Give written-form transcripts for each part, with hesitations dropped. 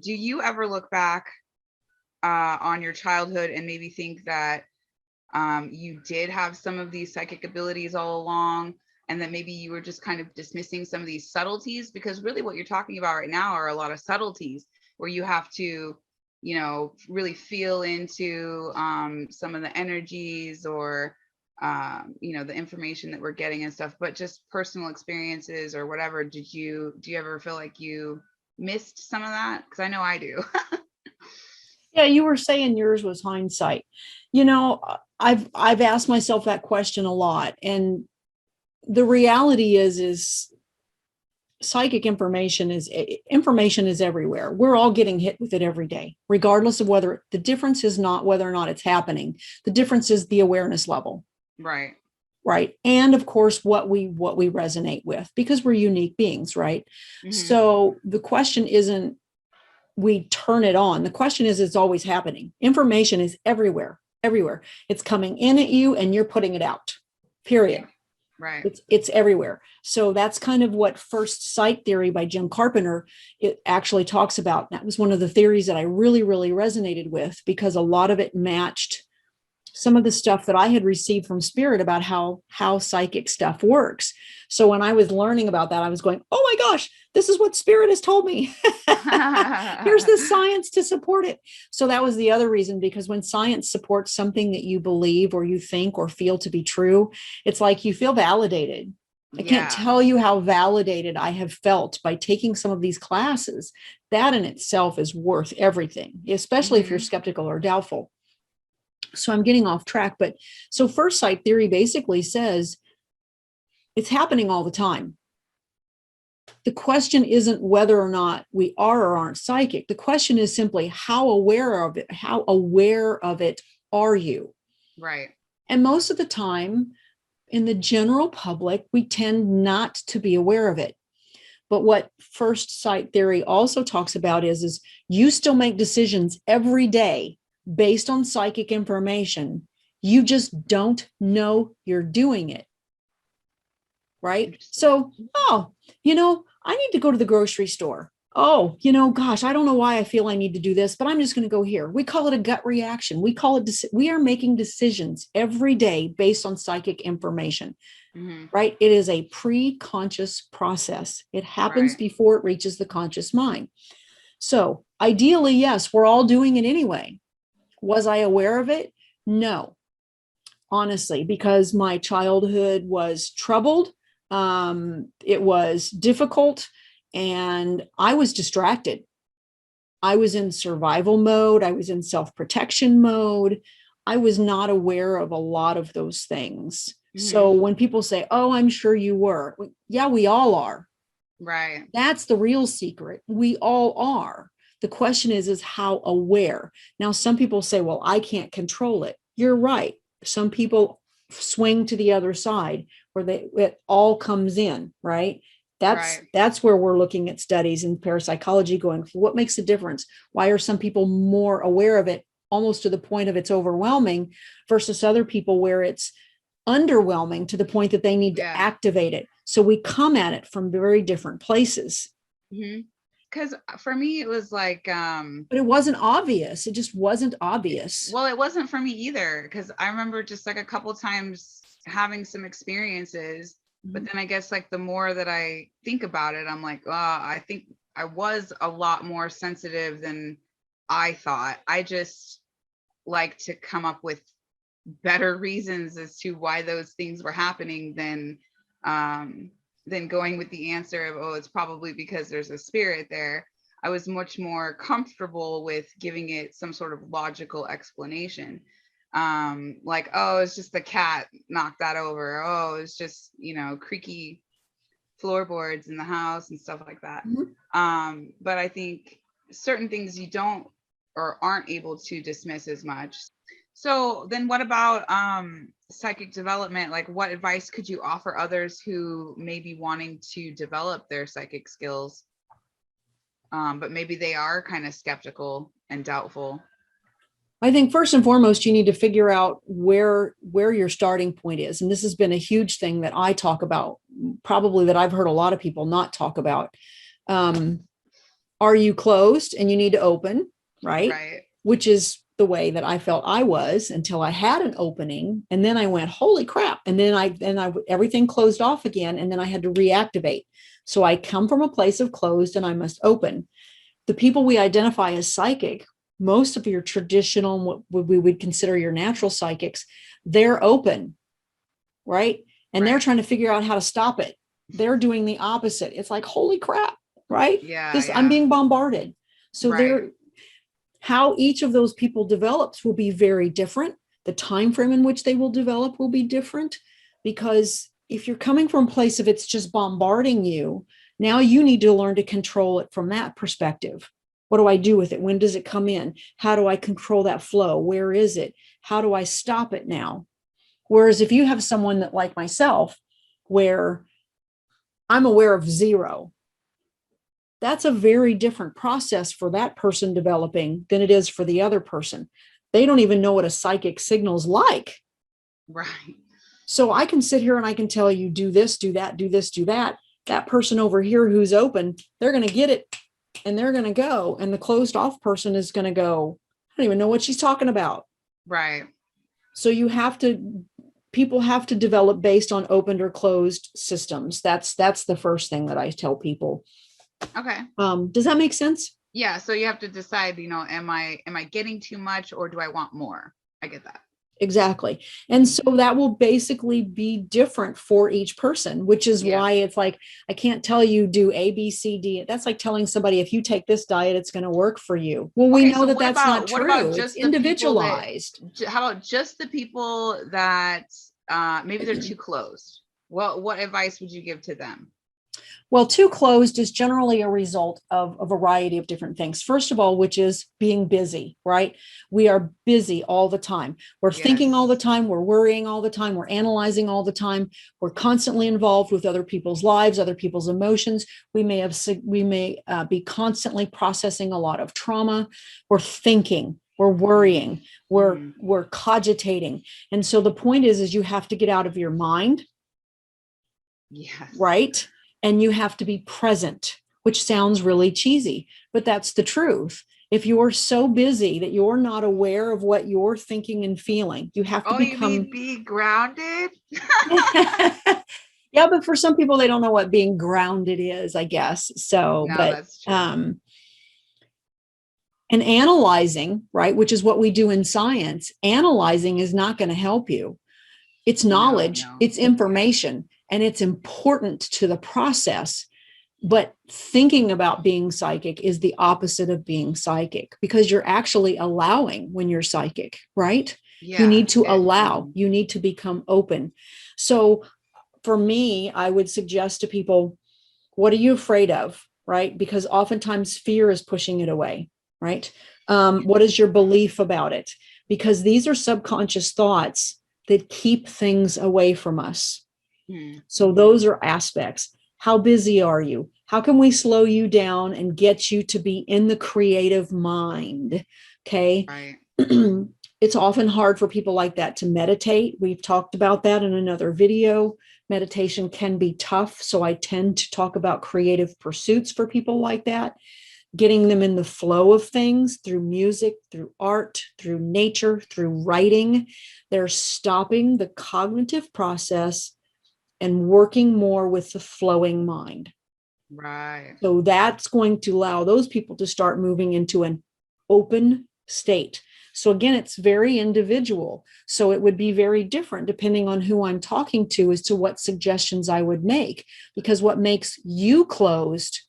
Do you ever look back on your childhood and maybe think that you did have some of these psychic abilities all along, and that maybe you were just kind of dismissing some of these subtleties? Because really what you're talking about right now are a lot of subtleties where you have to, really feel into some of the energies, or the information that we're getting and stuff. But just personal experiences or whatever, do you ever feel like you missed some of that? Because I know I do. Yeah, you were saying yours was hindsight. I've asked myself that question a lot, and the reality is psychic information is everywhere. We're all getting hit with it every day, regardless of whether the difference is not whether or not it's happening. The difference is the awareness level. Right. Right. And of course, what we resonate with, because we're unique beings, right? Mm-hmm. So the question isn't we turn it on. The question is, it's always happening. Information is everywhere, everywhere. It's coming in at you and you're putting it out, period. Yeah. Right. It's everywhere. So that's kind of what first sight theory by Jim Carpenter, it actually talks about. That was one of the theories that I really, really resonated with, because a lot of it matched some of the stuff that I had received from spirit about how psychic stuff works. So when I was learning about that, I was going, oh my gosh, this is what spirit has told me. Here's the science to support it. So that was the other reason, because when science supports something that you believe or you think or feel to be true, it's like you feel validated. I can't tell you how validated I have felt by taking some of these classes. That in itself is worth everything, especially if you're skeptical or doubtful. So I'm getting off track, but so first sight theory basically says it's happening all the time. The question isn't whether or not we are or aren't psychic. The question is simply how aware of it are you? Right. And most of the time in the general public, we tend not to be aware of it. But what first sight theory also talks about is you still make decisions every day based on psychic information. You just don't know you're doing it. Right? So, I need to go to the grocery store. Oh, gosh, I don't know why I feel I need to do this, but I'm just going to go here. We call it a gut reaction. We are making decisions every day based on psychic information. Right? It is a pre-conscious process. It happens before it reaches the conscious mind. So ideally, yes, we're all doing it anyway. Was I aware of it? No, honestly, because my childhood was troubled. It was difficult, and I was distracted. I was in survival mode. I was in self-protection mode. I was not aware of a lot of those things. So when people say, oh, I'm sure you were. Yeah, we all are. Right. That's the real secret. We all are. The question is how aware. Now, some people say, well, I can't control it. You're right. Some people swing to the other side where it all comes in, right? That's where we're looking at studies in parapsychology going, what makes the difference? Why are some people more aware of it, almost to the point of it's overwhelming, versus other people where it's underwhelming to the point that they need to activate it? So we come at it from very different places. Because for me, it was like, but it wasn't obvious. It just wasn't obvious. Well, it wasn't for me either, because I remember just like a couple times having some experiences, but then I guess like the more that I think about it, I'm like, I think I was a lot more sensitive than I thought. I just like to come up with better reasons as to why those things were happening than going with the answer of, oh, it's probably because there's a spirit there. I was much more comfortable with giving it some sort of logical explanation. Like, oh, it's just the cat knocked that over. Oh, it's just, creaky floorboards in the house and stuff like that. But I think certain things you don't or aren't able to dismiss as much. So then what about psychic development? Like, what advice could you offer others who may be wanting to develop their psychic skills, but maybe they are kind of skeptical and doubtful? I think first and foremost, you need to figure out where your starting point is. And this has been a huge thing that I talk about, probably that I've heard a lot of people not talk about. Are you closed and you need to open? Right. Right. Which is the way that I felt I was until I had an opening. And then I went, holy crap. And then everything closed off again. And then I had to reactivate. So I come from a place of closed and I must open. The people we identify as psychic, most of your traditional, what we would consider your natural psychics, they're open, right? And they're trying to figure out how to stop it. They're doing the opposite. It's like, holy crap, right? Yeah. I'm being bombarded. So Right. how each of those people develops will be very different. The time frame in which they will develop will be different, because if you're coming from a place of it's just bombarding you, now you need to learn to control it from that perspective. What do I do with it? When does it come in? How do I control that flow? Where is it? How do I stop it now? Whereas if you have someone that, like myself, where I'm aware of zero, that's a very different process for that person developing than it is for the other person. They don't even know what a psychic signal's like. Right. So I can sit here and I can tell you, do this, do that, do this, do that. That person over here who's open, they're going to get it and they're going to go. And the closed off person is going to go, I don't even know what she's talking about. Right. So people have to develop based on opened or closed systems. That's the first thing that I tell people. Okay. Does that make sense? Yeah. So you have to decide, am I getting too much or do I want more? I get that. Exactly. And so that will basically be different for each person, which is why it's like, I can't tell you do A, B, C, D. That's like telling somebody, if you take this diet, it's going to work for you. Well, we know that that's not true. It's individualized. How about just the people that maybe they're too closed? Well, what advice would you give to them? Well, too closed is generally a result of a variety of different things. First of all, which is being busy, right? We are busy all the time. We're thinking all the time. We're worrying all the time. We're analyzing all the time. We're constantly involved with other people's lives, other people's emotions. We may be constantly processing a lot of trauma. We're thinking. We're worrying. We're cogitating. And so the point is you have to get out of your mind. Yes. Right. And you have to be present, which sounds really cheesy, but that's the truth. If you're so busy that you're not aware of what you're thinking and feeling, you have to become. You mean be grounded? Yeah, but for some people, they don't know what being grounded is, I guess. So, no, but that's true. And analyzing, right, which is what we do in science, analyzing is not going to help you. It's knowledge, it's information, and it's important to the process. But thinking about being psychic is the opposite of being psychic, because you're actually allowing when you're psychic, right? Yeah, you need to allow, you need to become open. So for me, I would suggest to people, what are you afraid of, right? Because oftentimes fear is pushing it away, right? What is your belief about it? Because these are subconscious thoughts that keep things away from us. So those are aspects. How busy are you? How can we slow you down and get you to be in the creative mind? Okay. Right. It's often hard for people like that to meditate. We've talked about that in another video. Meditation can be tough. So I tend to talk about creative pursuits for people like that, getting them in the flow of things through music, through art, through nature, through writing. They're stopping the cognitive process and working more with the flowing mind. Right. So that's going to allow those people to start moving into an open state. So again, it's very individual. So it would be very different depending on who I'm talking to as to what suggestions I would make, because what makes you closed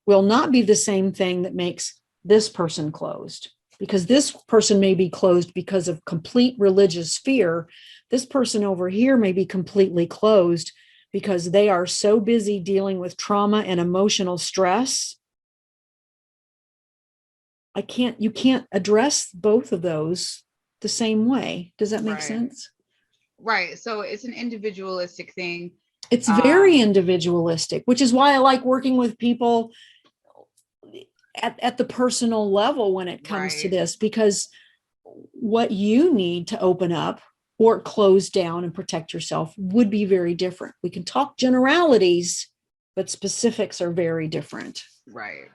will not be the same thing that makes this person closed, because this person may be closed because of complete religious fear. This person over here may be completely closed because they are so busy dealing with trauma and emotional stress. You can't address both of those the same way. Does that make sense? Right. So it's an individualistic thing. It's very individualistic, which is why I like working with people at the personal level when it comes to this, because what you need to open up or close down and protect yourself would be very different. We can talk generalities, but specifics are very different. Right.